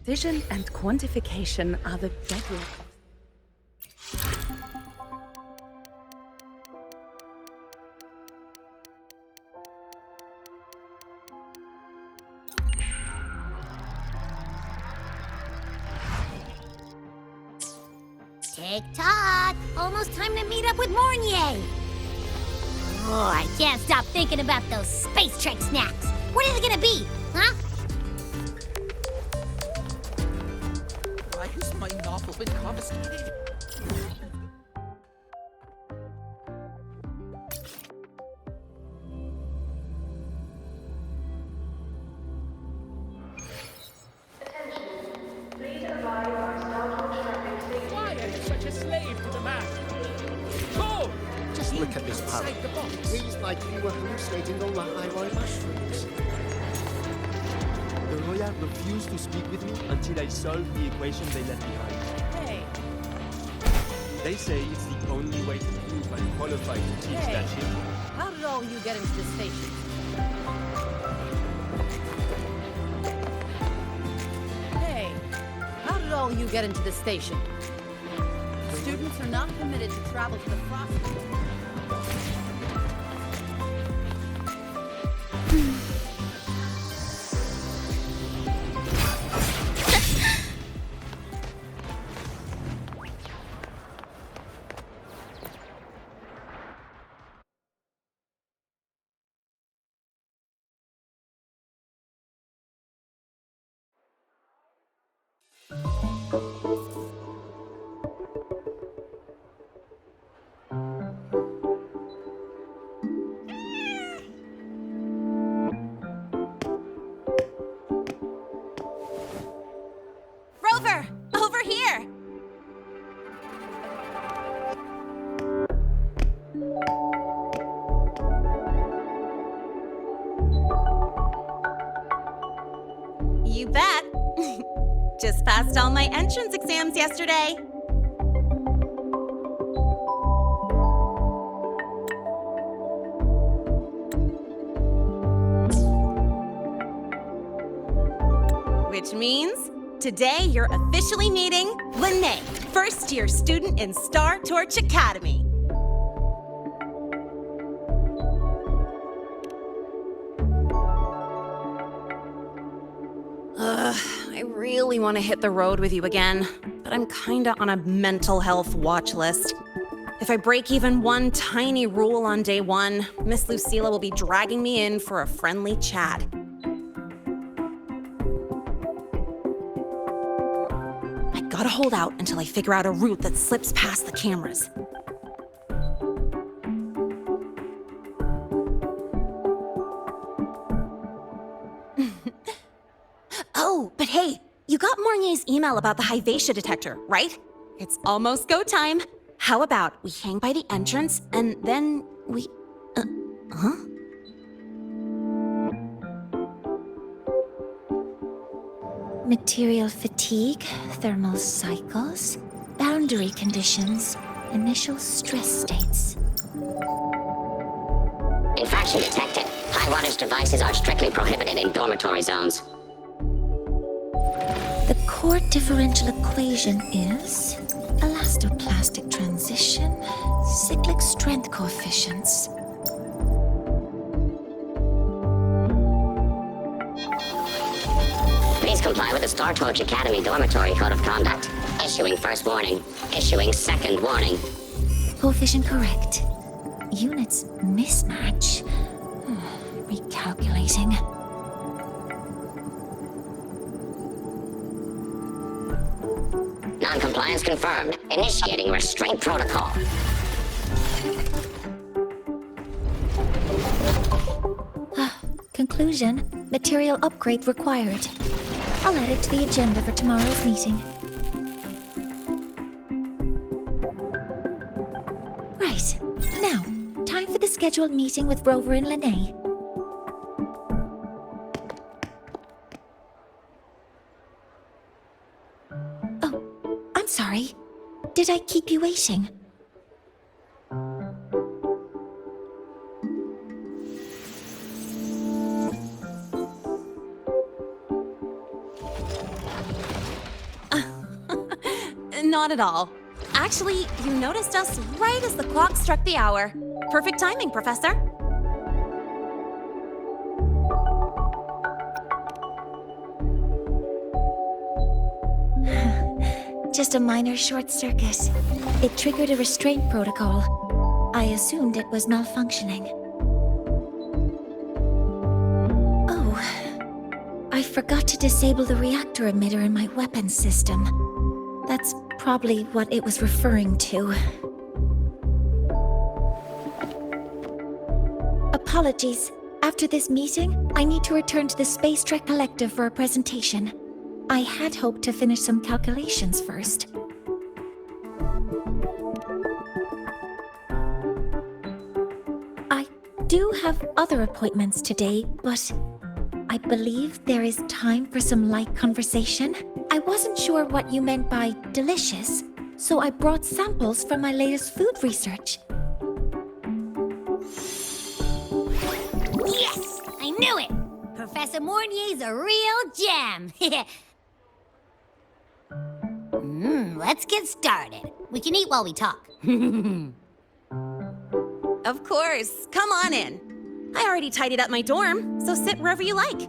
Vision and quantification are the bedrock. Tick-tock! Almost time to meet up with Mornye! Oh, I can't stop thinking about those space trek snacks! What is it gonna be, huh? Why has my novel been confiscated? Why are you such a slave to the mask? Go! Just look at this Inside parrot. the box. He's like you were hallucinating all the high mushrooms. The Royal refused to speak with me until I solved the equation they left behind. Hey, They say it's the only way to prove I'm qualified to teach Hey. that shit. how did all you get into the station? Hey, how did all you get into the station? Students are not permitted to travel to the frost. Rover! Over here! You bet. Just passed all my entrance exams yesterday. Which means today you're officially meeting Lene, first-year student in Star Torch Academy. I really want to hit the road with you again, but I'm kinda on a mental health watch list. If I break even one tiny rule on day one, Miss Lucilla will be dragging me in for a friendly chat. I gotta hold out until I figure out a route that slips past the cameras. Oh, but hey, you got Mornye's email about the Hyvatia detector, right? It's almost go time. How about we hang by the entrance and then we... huh? Material fatigue, thermal cycles, boundary conditions, initial stress states. Infraction detected. High wattage devices are strictly prohibited in dormitory zones. The core differential equation is elastoplastic transition, cyclic strength coefficients. Please comply with the Star Torch Academy Dormitory Code of Conduct. Issuing first warning. Issuing second warning. Coefficient correct. Units mismatch. Recalculating. Non-compliance confirmed. Initiating restraint protocol. Conclusion, material upgrade required. I'll add it to the agenda for tomorrow's meeting. Right. Now, time for the scheduled meeting with Rover and Lene. Oh, I'm sorry. Did I keep you waiting? Not at all. Actually, you noticed us right as the clock struck the hour. Perfect timing, Professor. Just a minor short circuit. It triggered a restraint protocol. I assumed it was malfunctioning. Oh, I forgot to disable the reactor emitter in my weapons system. That's probably what it was referring to. Apologies. After this meeting, I need to return to the Space Trek Collective for a presentation. I had hoped to finish some calculations first. I do have other appointments today, but I believe there is time for some light conversation. I wasn't sure what you meant by delicious, so I brought samples from my latest food research. Yes! I knew it! Professor Mornye's a real gem! Let's get started. We can eat while we talk. Of course. Come on in. I already tidied up my dorm, so sit wherever you like.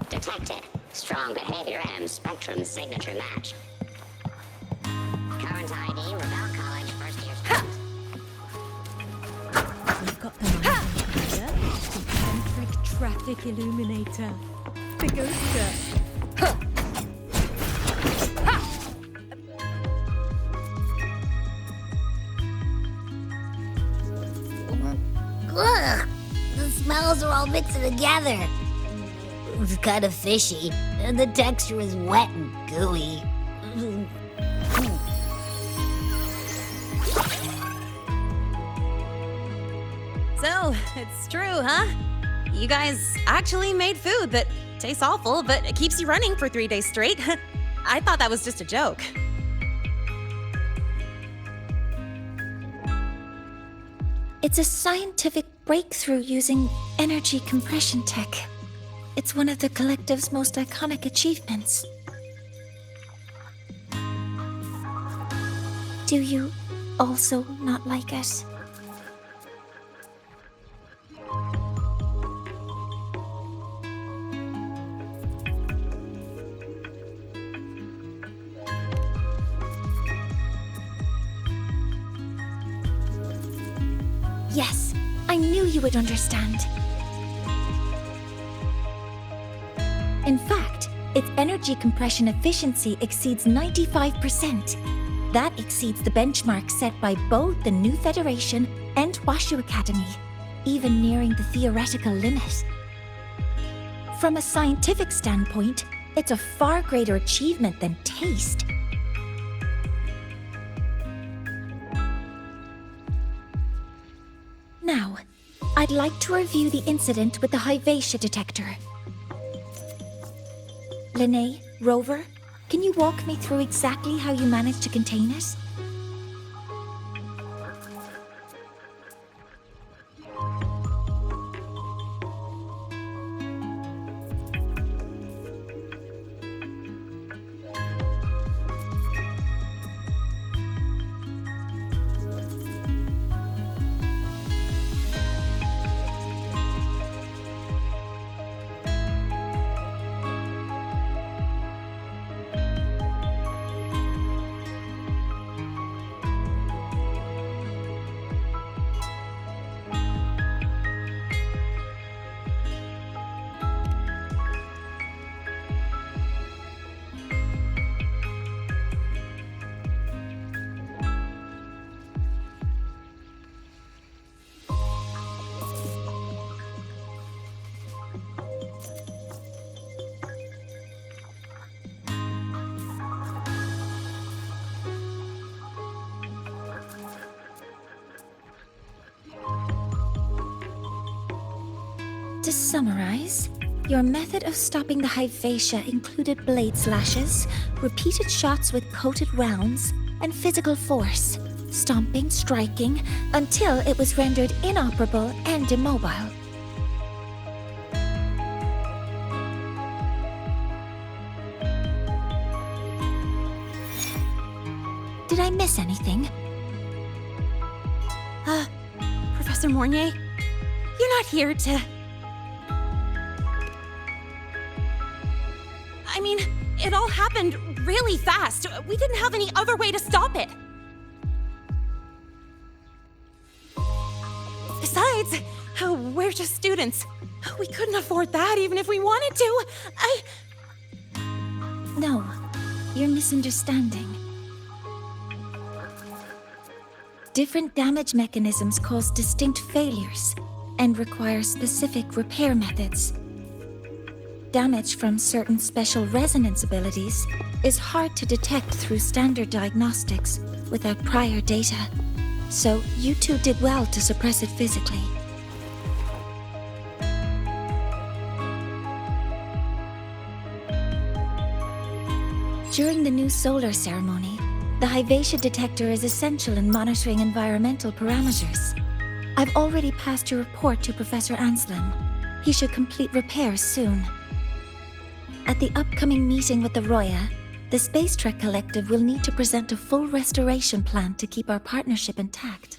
Detected. Strong behavior and spectrum signature match. Current ID, Rebel College, first year student. We've got the mornye here. Concentric traffic illuminator. The ghoster. Ugh! The smells are all mixed together. It's kind of fishy, and the texture is wet and gooey. So, it's true, huh? You guys actually made food that tastes awful, but it keeps you running for 3 days straight. I thought that was just a joke. It's a scientific breakthrough using energy compression tech. It's one of the Collective's most iconic achievements. Do you also not like it? Yes, I knew you would understand. In fact, its energy compression efficiency exceeds 95%. That exceeds the benchmark set by both the New Federation and Washu Academy, even nearing the theoretical limit. From a scientific standpoint, it's a far greater achievement than taste. Now, I'd like to review the incident with the Hyvatia detector. Linnae, Rover, can you walk me through exactly how you managed to contain it? To summarize, Your method of stopping the Hyvatia included blade slashes, repeated shots with coated rounds, and physical force, stomping, striking, until it was rendered inoperable and immobile. Did I miss anything? Professor Mornye, you're not here to... I mean, it all happened really fast. We didn't have any other way to stop it. Besides, we're just students. We couldn't afford that even if we wanted to. No, you're misunderstanding. Different damage mechanisms cause distinct failures and require specific repair methods. Damage from certain special resonance abilities is hard to detect through standard diagnostics without prior data, so you two did well to suppress it physically. During the new solar ceremony, the Hyvatia detector is essential in monitoring environmental parameters. I've already passed your report to Professor Anslin. He should complete repairs soon. At the upcoming meeting with the Roya, the Space Trek Collective will need to present a full restoration plan to keep our partnership intact.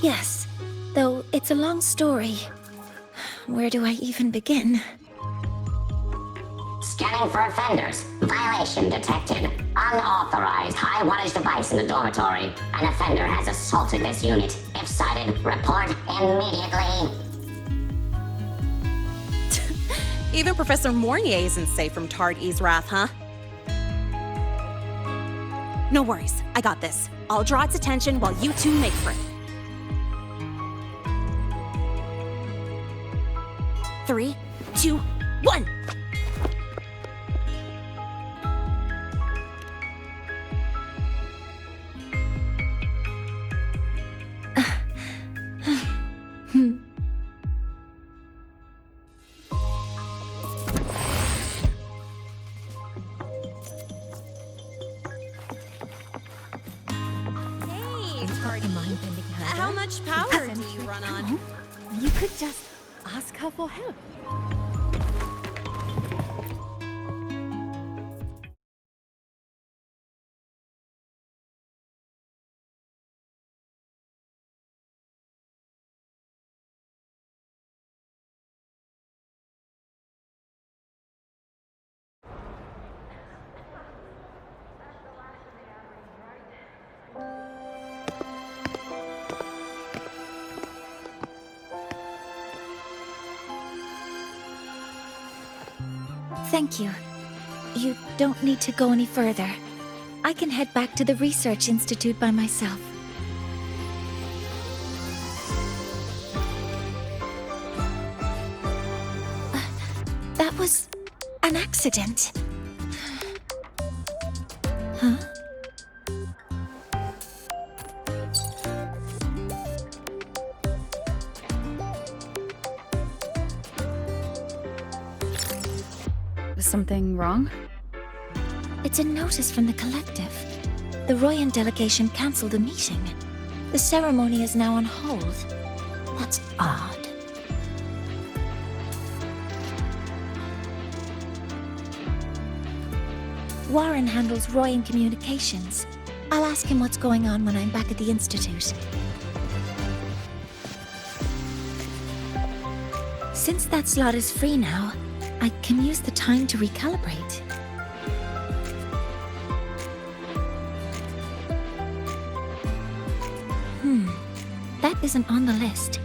Yes, though it's a long story. Where do I even begin? Scanning for offenders. Violation detected. Unauthorized high wattage device in the dormitory. An offender has assaulted this unit. If sighted, report immediately. Even Professor Mornye isn't safe from Tard-E's wrath, huh? No worries, I got this. I'll draw its attention while you two make for it. 3, 2, 1! How much power do you run on? You could just ask her for help. Thank you. You don't need to go any further. I can head back to the Research Institute by myself. That was an accident. Huh? Is something wrong? It's a notice from the collective. The Royan delegation cancelled a meeting. The ceremony is now on hold. That's odd. Warren handles Royan communications. I'll ask him what's going on when I'm back at the Institute. Since that slot is free now, I can use the time to recalibrate. That isn't on the list.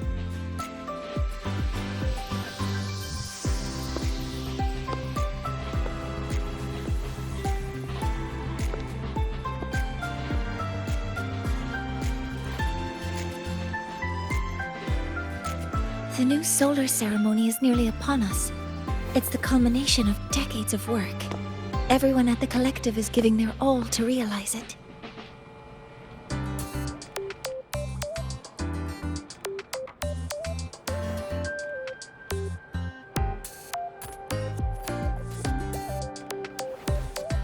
The new solar ceremony is nearly upon us. It's the culmination of decades of work. Everyone at the collective is giving their all to realize it.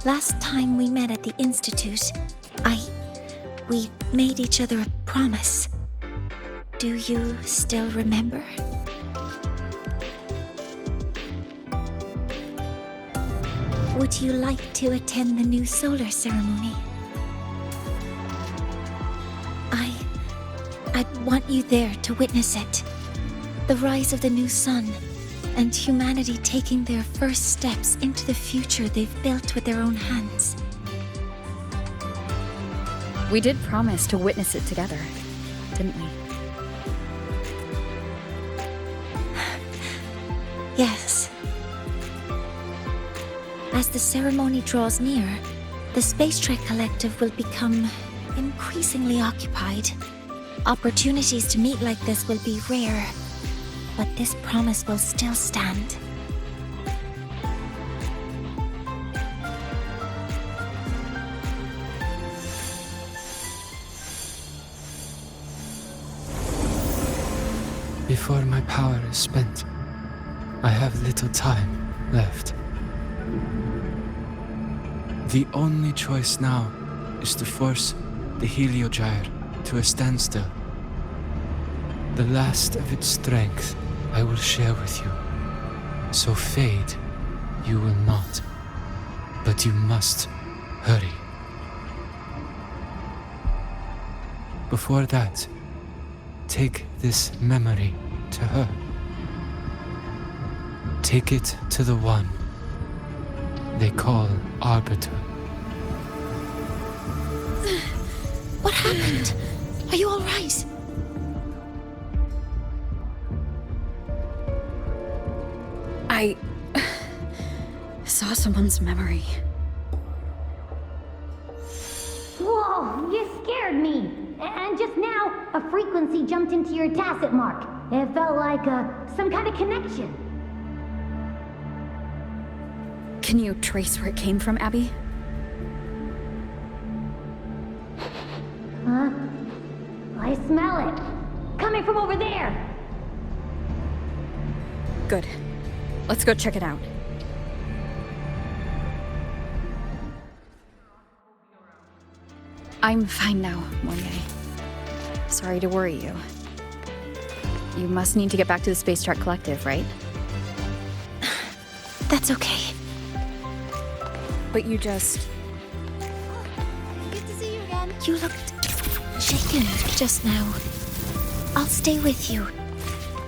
Last time we met at the Institute, we made each other a promise. Do you still remember? Would you like to attend the new solar ceremony? I'd want you there to witness it. The rise of the new sun, and humanity taking their first steps into the future they've built with their own hands. We did promise to witness it together, didn't we? Yes. As the ceremony draws near, the Space Trek Collective will become increasingly occupied. Opportunities to meet like this will be rare, but this promise will still stand. Before my power is spent, I have little time left. The only choice now is to force the Heliogyre to a standstill. The last of its strength I will share with you. So fade you will not. But you must hurry. Before that, take this memory to her. Take it to the one they call Arbiter. What happened? Are you all right? I saw someone's memory. Whoa, you scared me. And just now, a frequency jumped into your tacit mark. It felt like some kind of connection. Can you trace where it came from, Abby? Huh? I smell it. Coming from over there. Good. Let's go check it out. I'm fine now, Mornye. Sorry to worry you. You must need to get back to the Space Trek Collective, right? That's okay. But you just... Good to see you again. You looked shaken just now. I'll stay with you.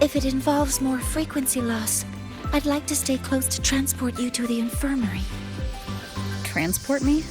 If it involves more frequency loss, I'd like to stay close to transport you to the infirmary. transport me?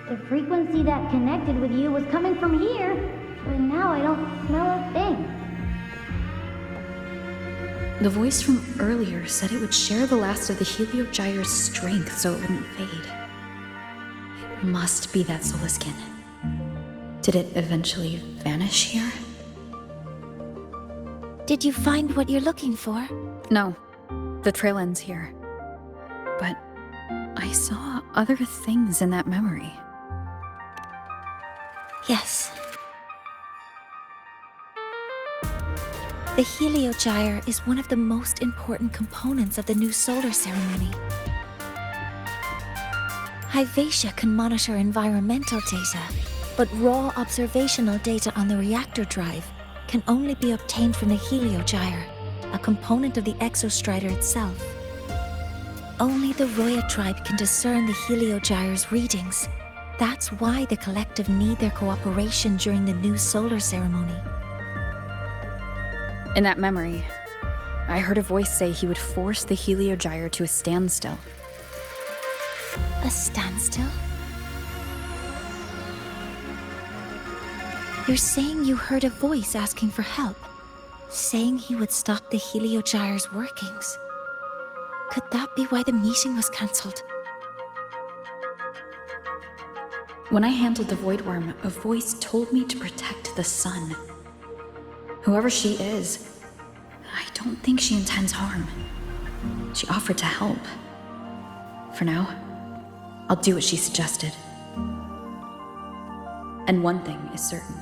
The frequency that connected with you was coming from here, but now I don't smell a thing. The voice from earlier said it would share the last of the Heliogyre's strength so it wouldn't fade. It must be that solar skin. Did it eventually vanish here? Did you find what you're looking for? No. The trail ends here. But I saw other things in that memory. Yes. The Heliogyre is one of the most important components of the new solar ceremony. Hyvatia can monitor environmental data, but raw observational data on the reactor drive can only be obtained from the Heliogyre, a component of the exostrider itself. Only the Roya tribe can discern the Heliogyre's readings. That's why the collective need their cooperation during the new solar ceremony. In that memory, I heard a voice say he would force the Heliogyre to a standstill. A standstill? You're saying you heard a voice asking for help, saying he would stop the Heliogyre's workings. Could that be why the meeting was cancelled? When I handled the Void Worm, a voice told me to protect the sun. Whoever she is, I don't think she intends harm. She offered to help. For now, I'll do what she suggested. And one thing is certain.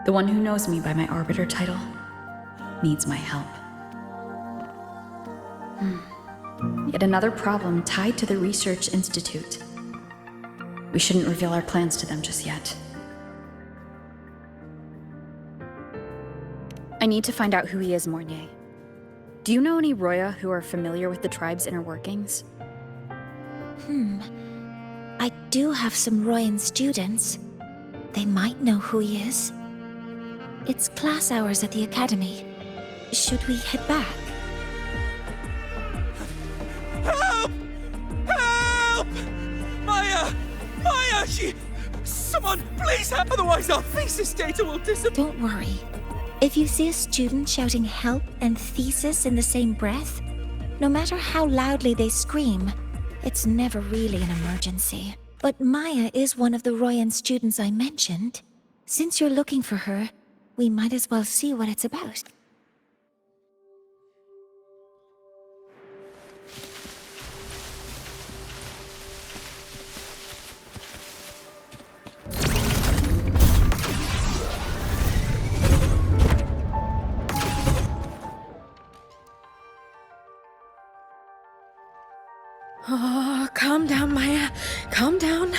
The one who knows me by my Arbiter title needs my help. Yet another problem tied to the Research Institute. We shouldn't reveal our plans to them just yet. I need to find out who he is, Mornye. Do you know any Roya who are familiar with the tribe's inner workings? I do have some Royan students. They might know who he is. It's class hours at the academy. Should we head back? Help! Help! Maya! Maya! Someone, please help! Otherwise our thesis data will disappear. Don't worry. If you see a student shouting help and thesis in the same breath, no matter how loudly they scream, it's never really an emergency. But Maya is one of the Royan students I mentioned. Since you're looking for her, we might as well see what it's about. Oh, calm down, Maya. Calm down.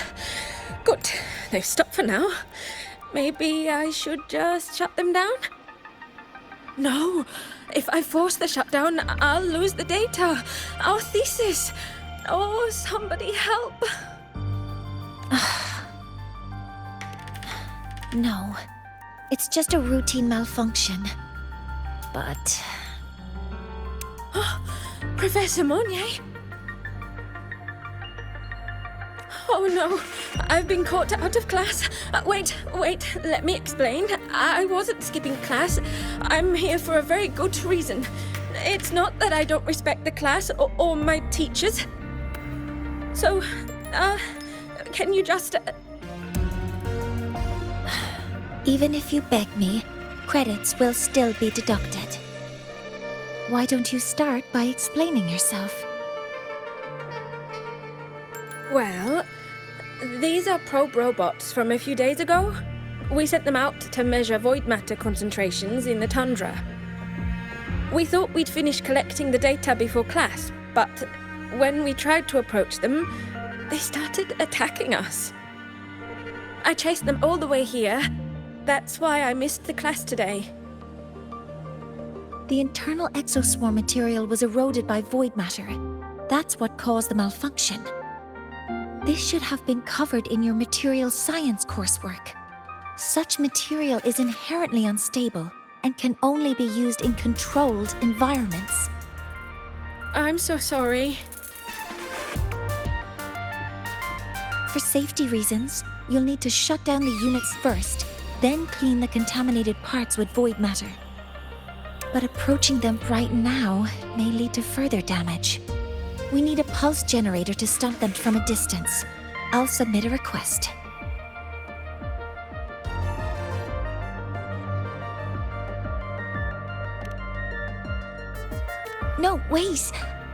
Good. They've stopped for now. Maybe I should just shut them down? No. If I force the shutdown, I'll lose the data. Our thesis. Oh, somebody help. No. It's just a routine malfunction. But... Professor Mornye? Oh no, I've been caught out of class. Wait, let me explain. I wasn't skipping class. I'm here for a very good reason. It's not that I don't respect the class or my teachers. So, can you just... Even if you beg me, credits will still be deducted. Why don't you start by explaining yourself? Well, these are probe robots from a few days ago. We sent them out to measure void matter concentrations in the tundra. We thought we'd finish collecting the data before class, but when we tried to approach them, they started attacking us. I chased them all the way here. That's why I missed the class today. The internal exoswarm material was eroded by void matter. That's what caused the malfunction. This should have been covered in your material science coursework. Such material is inherently unstable and can only be used in controlled environments. I'm so sorry. For safety reasons, you'll need to shut down the units first, then clean the contaminated parts with void matter. But approaching them right now may lead to further damage. We need a pulse generator to stop them from a distance. I'll submit a request. No, wait!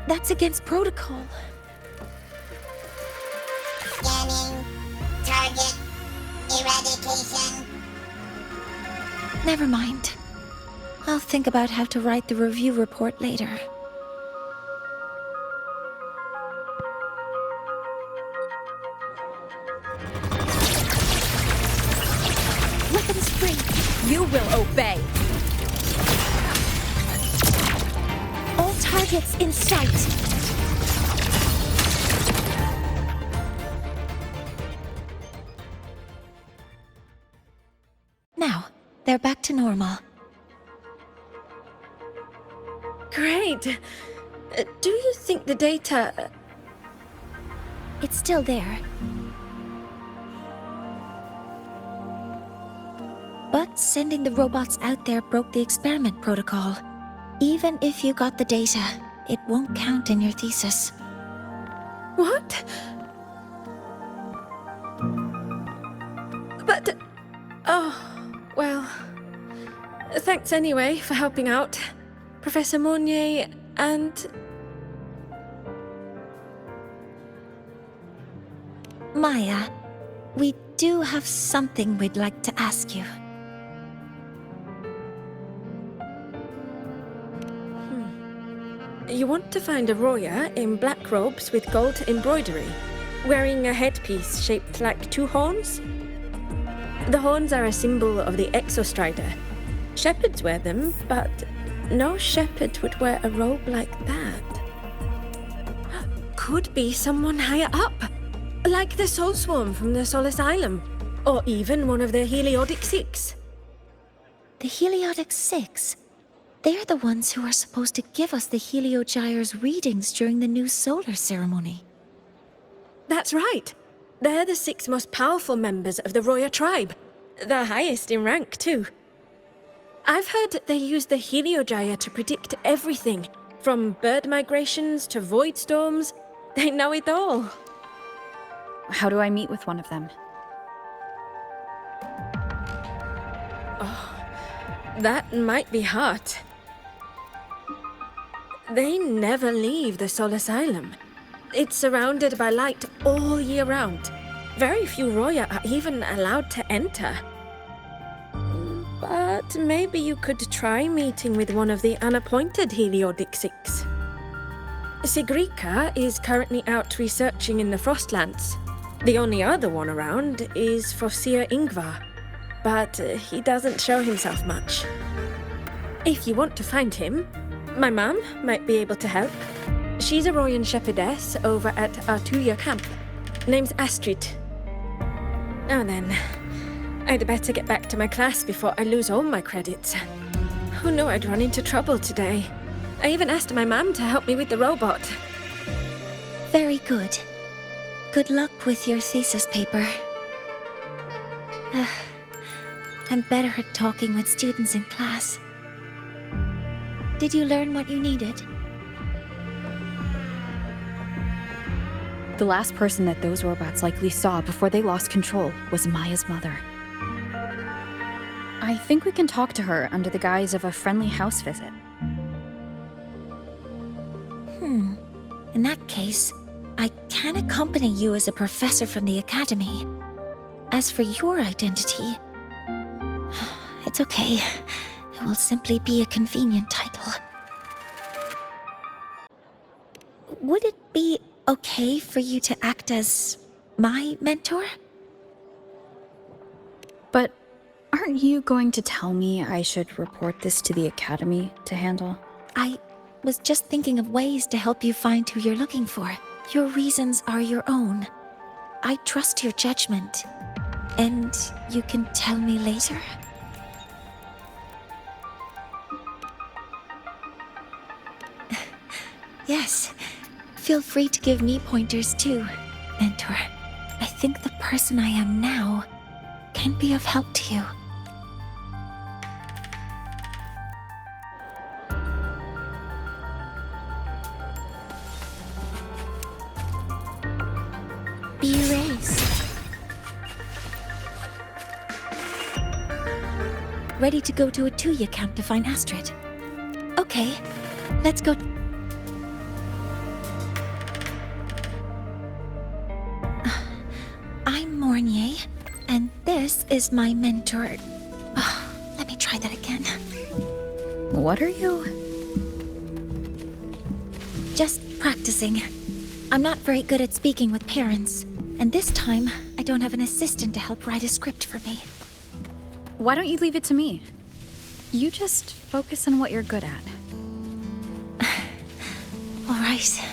That's against protocol. Scanning. Target. Eradication. Never mind. I'll think about how to write the review report later. Weapons free. You will obey. All targets in sight. Now, they're back to normal. Great. Do you think the data... It's still there. But sending the robots out there broke the experiment protocol. Even if you got the data, it won't count in your thesis. What? But... Oh, well... Thanks anyway for helping out, Professor Mornye and... Maya, we do have something we'd like to ask you. You want to find a Roya in black robes with gold embroidery, wearing a headpiece shaped like two horns? The horns are a symbol of the Exostrider. Shepherds wear them, but no shepherd would wear a robe like that. Could be someone higher up, like the Soul Swarm from the Soul Asylum, or even one of the Heliodic Six. The Heliodic Six? They're the ones who are supposed to give us the Heliogyre's readings during the new solar ceremony. That's right. They're the 6 most powerful members of the Roya tribe. The highest in rank, too. I've heard they use the Heliogyre to predict everything, from bird migrations to void storms. They know it all. How do I meet with one of them? That might be hard. They never leave the Soul Asylum. It's surrounded by light all year round. Very few Roya are even allowed to enter. But maybe you could try meeting with one of the unappointed Heliodic Six. Sigrika is currently out researching in the Frostlands. The only other one around is Fossier Ingvar, but he doesn't show himself much. If you want to find him, my mum might be able to help. She's a Royan shepherdess over at Artuya camp. Name's Astrid. Now then, I'd better get back to my class before I lose all my credits. Who knew I'd run into trouble today? I even asked my mum to help me with the robot. Very good. Good luck with your thesis paper. I'm better at talking with students in class. Did you learn what you needed? The last person that those robots likely saw before they lost control was Maya's mother. I think we can talk to her under the guise of a friendly house visit. In that case, I can accompany you as a professor from the academy. As for your identity, it's okay. It will simply be a convenient title. Would it be okay for you to act as my mentor? But aren't you going to tell me I should report this to the academy to handle? I was just thinking of ways to help you find who you're looking for. Your reasons are your own. I trust your judgment. And you can tell me later? Yes. Feel free to give me pointers too, mentor. I think the person I am now can be of help to you. Be erased. Ready to go to Artuya camp to find Astrid? Okay, let's go. I'm Mornye, and this is my mentor. Let me try that again. What are you? Just practicing. I'm not very good at speaking with parents, and this time I don't have an assistant to help write a script for me. Why don't you leave it to me? You just focus on what you're good at. All right.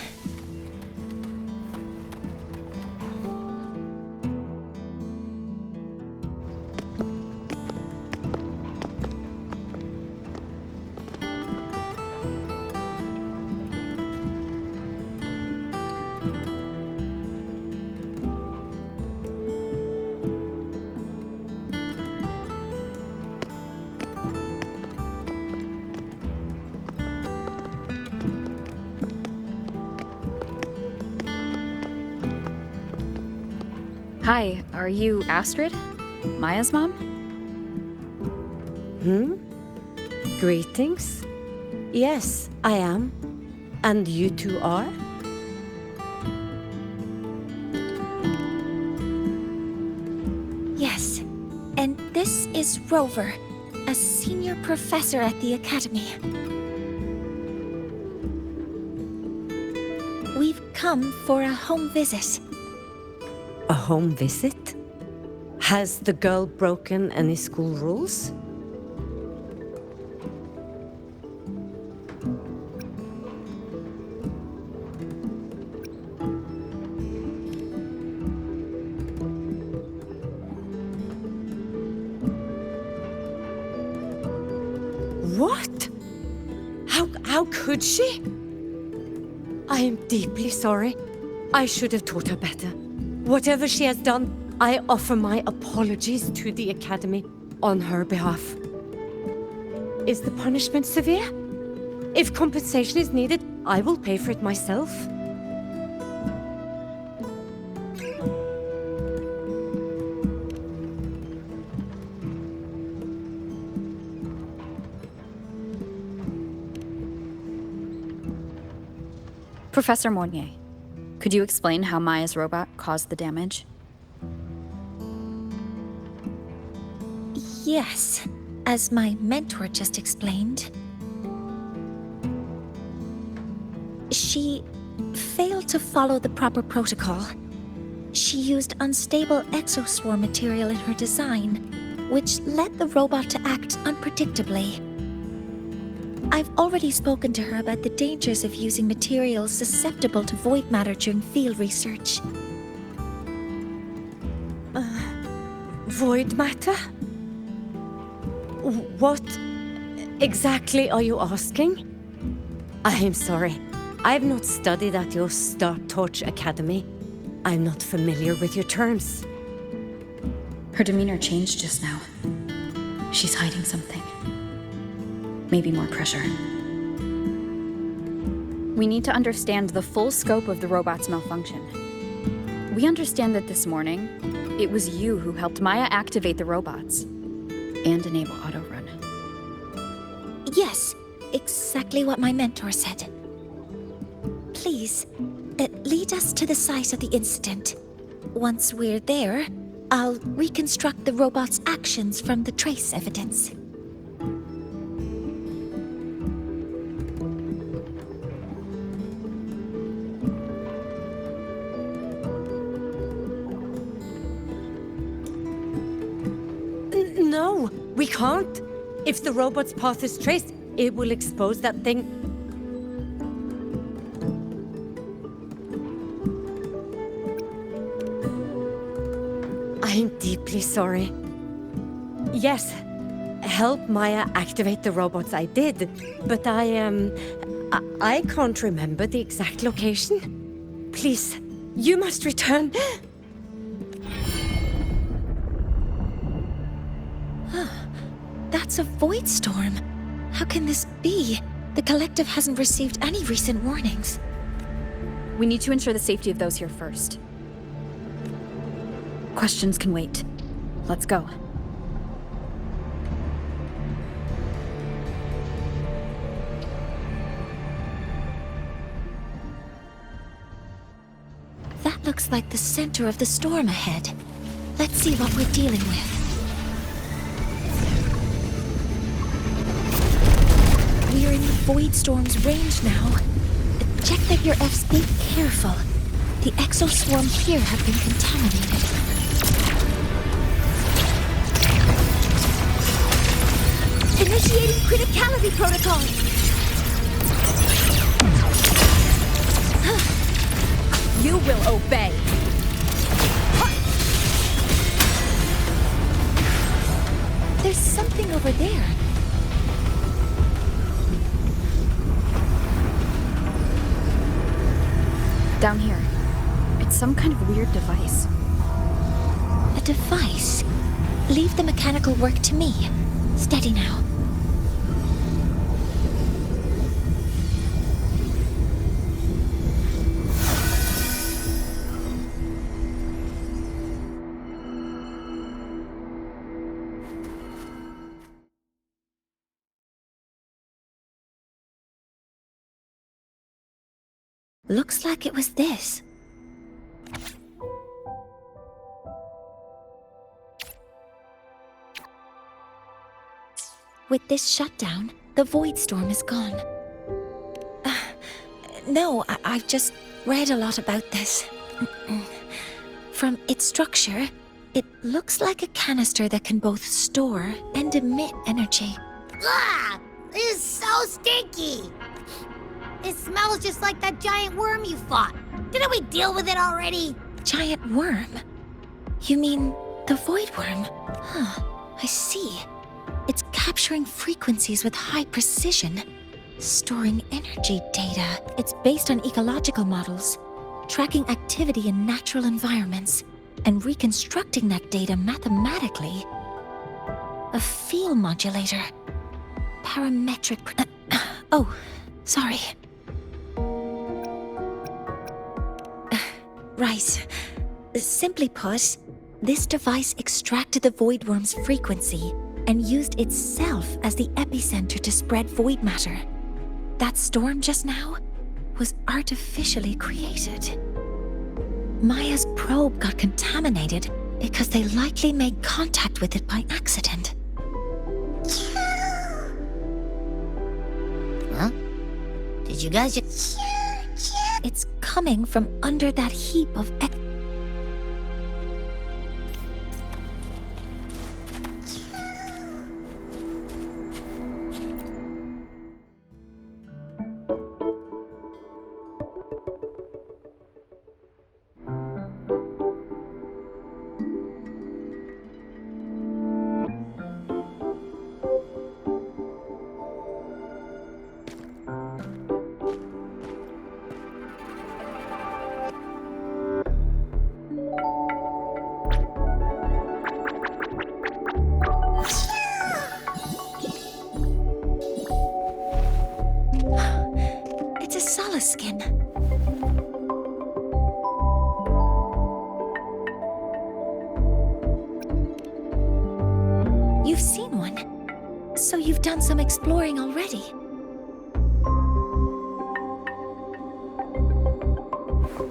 Hi, are you Astrid? Maya's mom? Greetings. Yes, I am. And you two are? Yes, and this is Rover, a senior professor at the Academy. We've come for a home visit. A home visit? Has the girl broken any school rules? What? How could she? I am deeply sorry. I should have taught her better. Whatever she has done, I offer my apologies to the Academy on her behalf. Is the punishment severe? If compensation is needed, I will pay for it myself. Professor Mornye, could you explain how Maya's robot caused the damage? Yes, as my mentor just explained. She failed to follow the proper protocol. She used unstable exoswarm material in her design, which led the robot to act unpredictably. I've already spoken to her about the dangers of using materials susceptible to void matter during field research. Void matter? What exactly are you asking? I am sorry. I have not studied at your Star Torch Academy. I'm not familiar with your terms. Her demeanor changed just now. She's hiding something. Maybe more pressure. We need to understand the full scope of the robot's malfunction. We understand that this morning, it was you who helped Maya activate the robots and enable auto-run. Yes, exactly what my mentor said. Please, lead us to the site of the incident. Once we're there, I'll reconstruct the robot's actions from the trace evidence. No, we can't. If the robot's path is traced, it will expose that thing. I am deeply sorry. Yes, help Maya activate the robots I did, but I can't remember the exact location. Please, you must return. That's a void storm. How can this be? The collective hasn't received any recent warnings. We need to ensure the safety of those here first. Questions can wait. Let's go. That looks like the center of the storm ahead. Let's see what we're dealing with. We're in the void storm's range now. Check that your Fs be careful. The exoswarms here have been contaminated. Initiating criticality protocol! You will obey. There's something over there. Down here. It's some kind of weird device. A device? Leave the mechanical work to me. Steady now. Looks like it was this. With this shutdown, the void storm is gone. No, I've just read a lot about this. From its structure, it looks like a canister that can both store and emit energy. Ugh! This is so stinky! It smells just like that giant worm you fought. Didn't we deal with it already? Giant worm? You mean the void worm? Huh, I see. It's capturing frequencies with high precision, storing energy data. It's based on ecological models, tracking activity in natural environments, and reconstructing that data mathematically. A field modulator. Parametric. Oh, sorry. Right. Simply put, this device extracted the void worm's frequency and used itself as the epicenter to spread void matter. That storm just now was artificially created. Maya's probe got contaminated because they likely made contact with it by accident. Huh? Did you guys just... It's coming from under that heap of skin. You've seen one, so you've done some exploring already.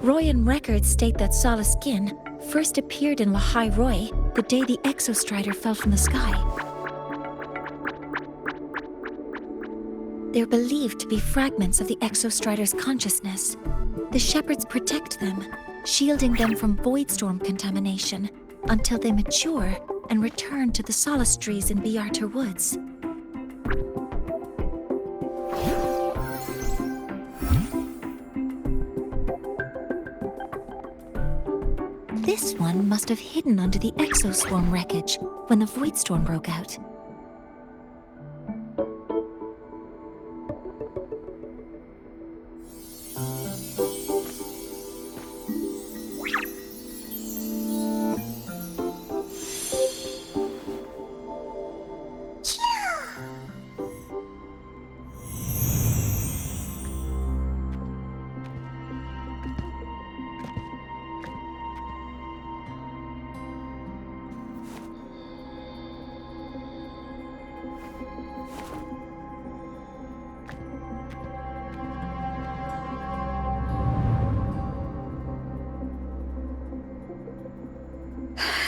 Royan records state that Solace skin first appeared in Lahai Roy the day the Exostrider fell from the sky. They're believed to be fragments of the Exostrider's consciousness. The shepherds protect them, shielding them from void storm contamination until they mature and return to the Solace trees in Biarter Woods. This one must have hidden under the exoswarm wreckage when the void storm broke out.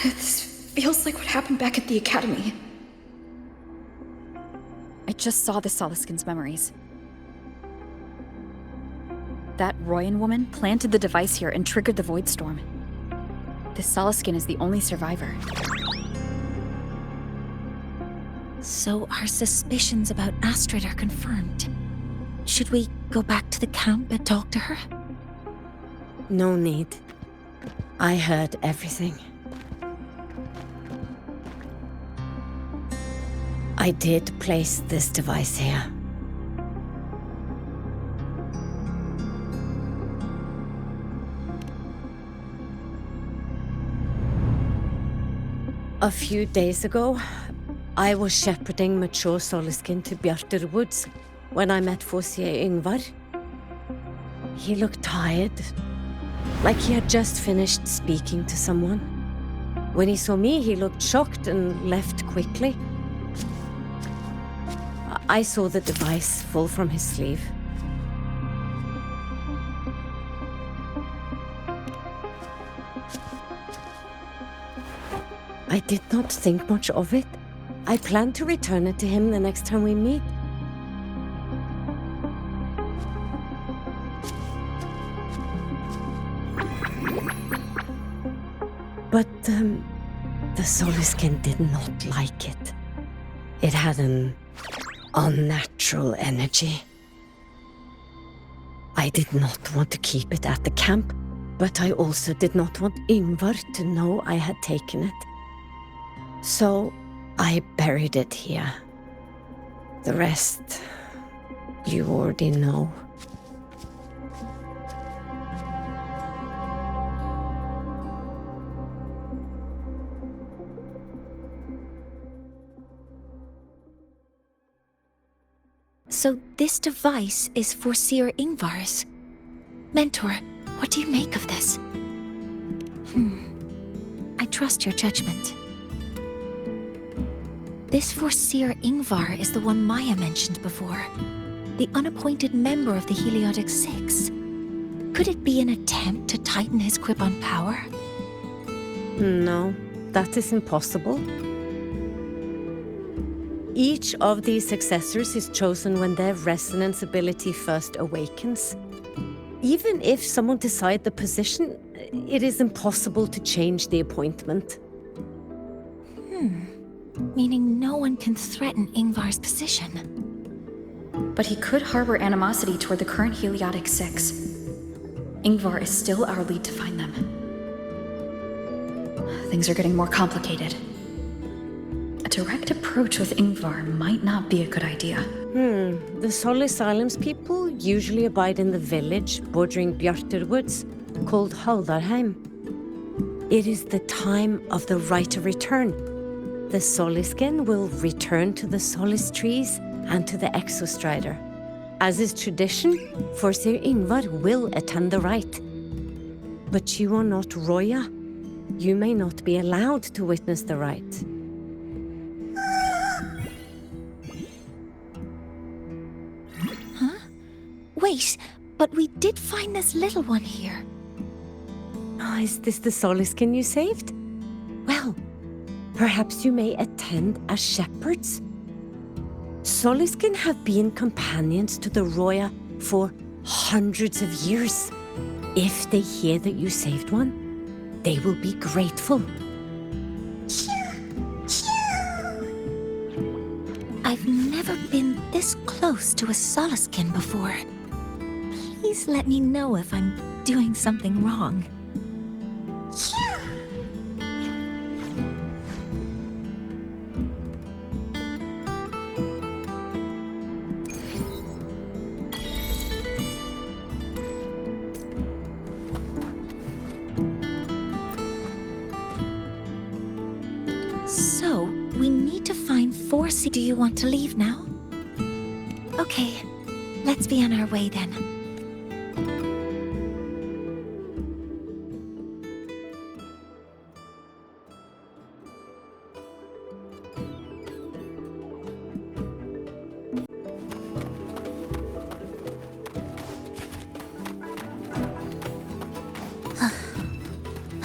This feels like what happened back at the academy. I just saw the Solaskin's memories. That Royan woman planted the device here and triggered the void storm. This Solaskin is the only survivor. So our suspicions about Astrid are confirmed. Should we go back to the camp and talk to her? No need. I heard everything. I did place this device here. A few days ago, I was shepherding mature Solaskin to Bjarter Woods when I met Fossier Yngvar. He looked tired, like he had just finished speaking to someone. When he saw me, he looked shocked and left quickly. I saw the device fall from his sleeve. I did not think much of it. I plan to return it to him the next time we meet. But, the Soliskin did not like it. It had an unnatural energy. I did not want to keep it at the camp, but I also did not want Ingvar to know I had taken it. So I buried it here. The rest, you already know. So this device is for Seer Ingvar's. Mentor, what do you make of this? I trust your judgment. This Seer Ingvar is the one Maya mentioned before. The unappointed member of the Heliotic Six. Could it be an attempt to tighten his grip on power? No, that is impossible. Each of these successors is chosen when their resonance ability first awakens. Even if someone decides the position, it is impossible to change the appointment. Meaning no one can threaten Ingvar's position. But he could harbor animosity toward the current Heliotic Six. Ingvar is still our lead to find them. Things are getting more complicated. A direct approach with Ingvar might not be a good idea. The Solis Islands people usually abide in the village bordering Bjartur Woods, called Haldarheim. It is the time of the right of return. The Soliskin will return to the Solis trees and to the Exostrider. As is tradition, Forseer Ingvar will attend the rite. But you are not Roya. You may not be allowed to witness the rite. Wait, but we did find this little one here. Is this the Soliskin you saved? Well, perhaps you may attend as shepherds. Soliskin have been companions to the Roya for hundreds of years. If they hear that you saved one, they will be grateful. I've never been this close to a Soliskin before. Please let me know if I'm doing something wrong. So, we need to find Forseer. Do you want to leave now? Okay, let's be on our way then.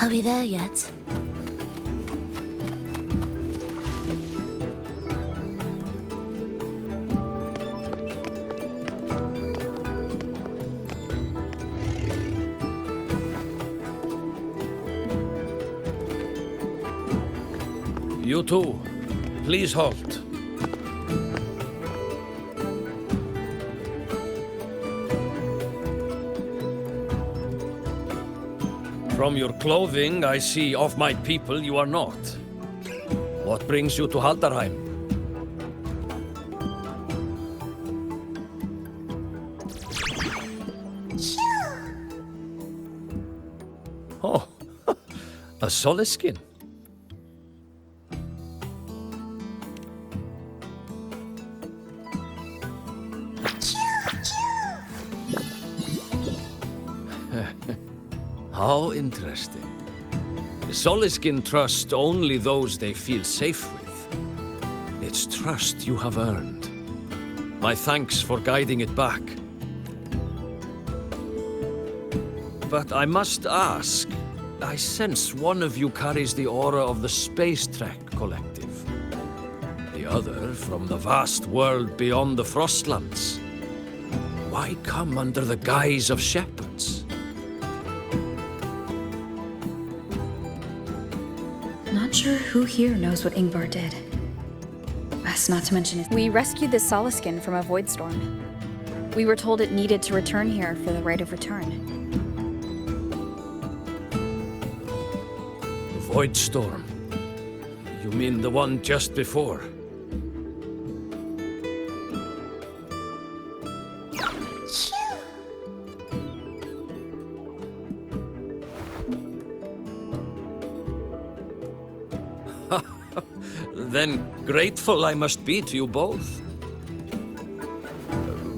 Are we there yet? You two, please halt. From your clothing, I see of my people you are not. What brings you to Haldarheim? Oh, a Soliskin. How interesting. The Soliskin trust only those they feel safe with. It's trust you have earned. My thanks for guiding it back. But I must ask, I sense one of you carries the aura of the Space Trek Collective. The other from the vast world beyond the Frostlands. Why come under the guise of shepherds? Not sure who here knows what Ingvar did. Best not to mention his— We rescued the Solaskin from a void storm. We were told it needed to return here for the rite of return. Void storm? You mean the one just before? Then grateful I must be to you both.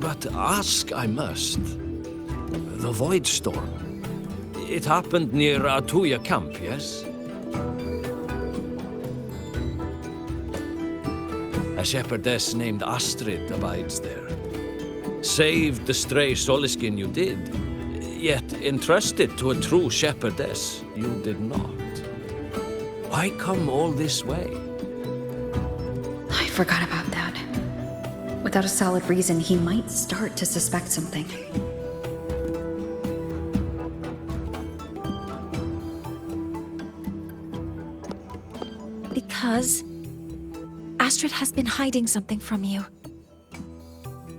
But ask I must. The Void Storm. It happened near Atuya camp, yes? A shepherdess named Astrid abides there. Saved the stray Soliskin you did, yet entrusted to a true shepherdess you did not. Why come all this way? I forgot about that. Without a solid reason, he might start to suspect something. Because Astrid has been hiding something from you.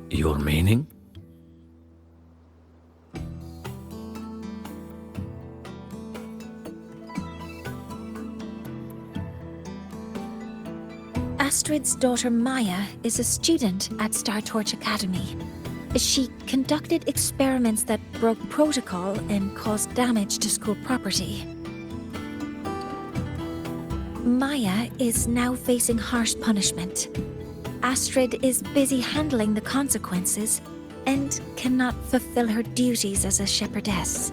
Your meaning? Astrid's daughter Maya is a student at Star Torch Academy. She conducted experiments that broke protocol and caused damage to school property. Maya is now facing harsh punishment. Astrid is busy handling the consequences and cannot fulfill her duties as a shepherdess.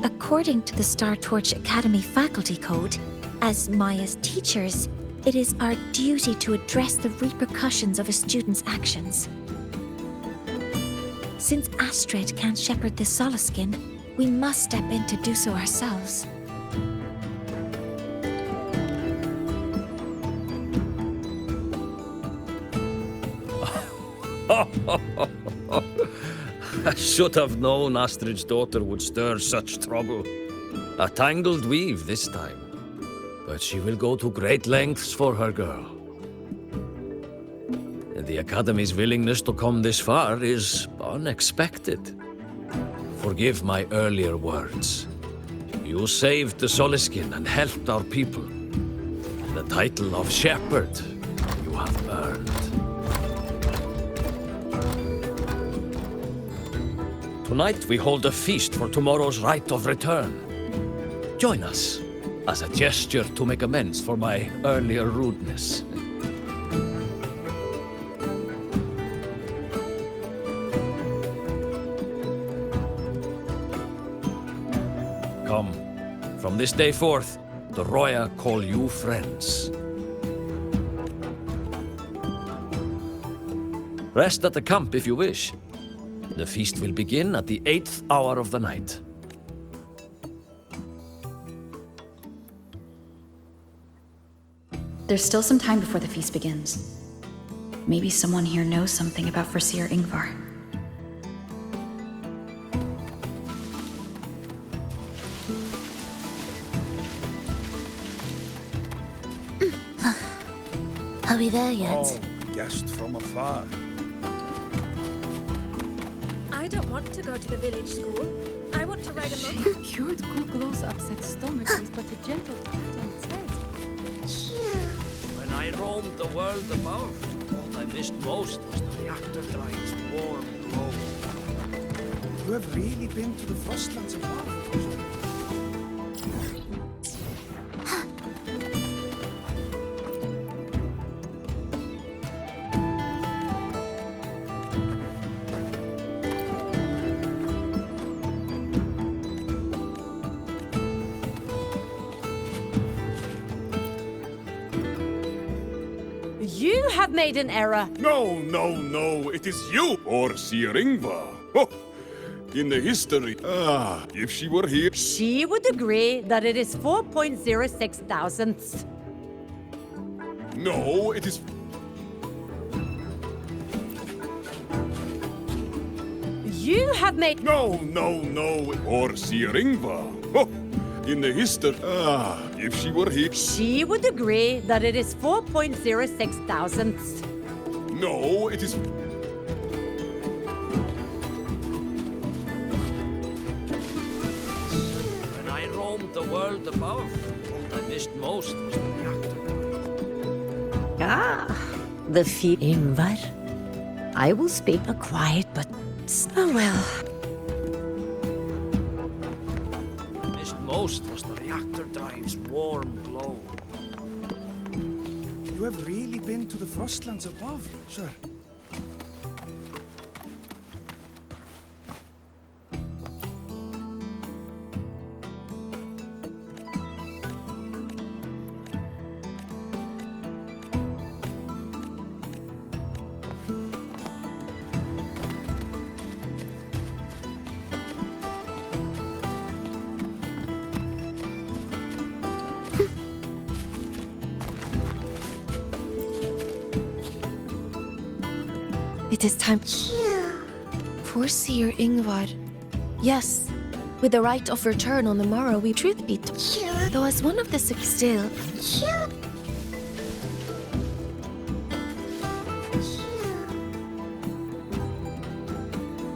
According to the Star Torch Academy faculty code, as Maya's teachers, it is our duty to address the repercussions of a student's actions. Since Astrid can't shepherd the Solaskin, we must step in to do so ourselves. I should have known Astrid's daughter would stir such trouble. A tangled weave this time. But she will go to great lengths for her girl. The Academy's willingness to come this far is unexpected. Forgive my earlier words. You saved the Soliskin and helped our people. The title of shepherd you have earned. Tonight we hold a feast for tomorrow's rite of return. Join us, as a gesture to make amends for my earlier rudeness. Come, from this day forth, the Roya call you friends. Rest at the camp if you wish. The feast will begin at the 8th hour of the night. There's still some time before the feast begins. Maybe someone here knows something about Foreseer Ingvar. Are we there yet? Oh, guest from afar. I don't want to go to the village school. I want to ride a monkey. Cured Kuklos upset stomach is but a gentle pat on its head. When I roamed the world above, what I missed most was the reactor drive's warm glow. You have really been to the Frostlands above? You have made an error. No, no, no. It is you, Foreseer Ingvar. Oh, In the history. If she were here. She would agree that it is 4.06 thousandths. No, it is. You have made. No. Or Sir Ingvar. Oh, in the history. If she were here. She would agree that it is 4.06 thousandths. No, it is. When I roamed the world above, what I missed most was the reactor. The fee Ingvar. I will speak a quiet but. Oh well. Missed most was the reactor drive's warm glow. You have really been to the Frostlands above, sir. It is time. Poor Sir Ingvar. Yes, with the right of return on the morrow, we truth be told. Though as one of the sick still.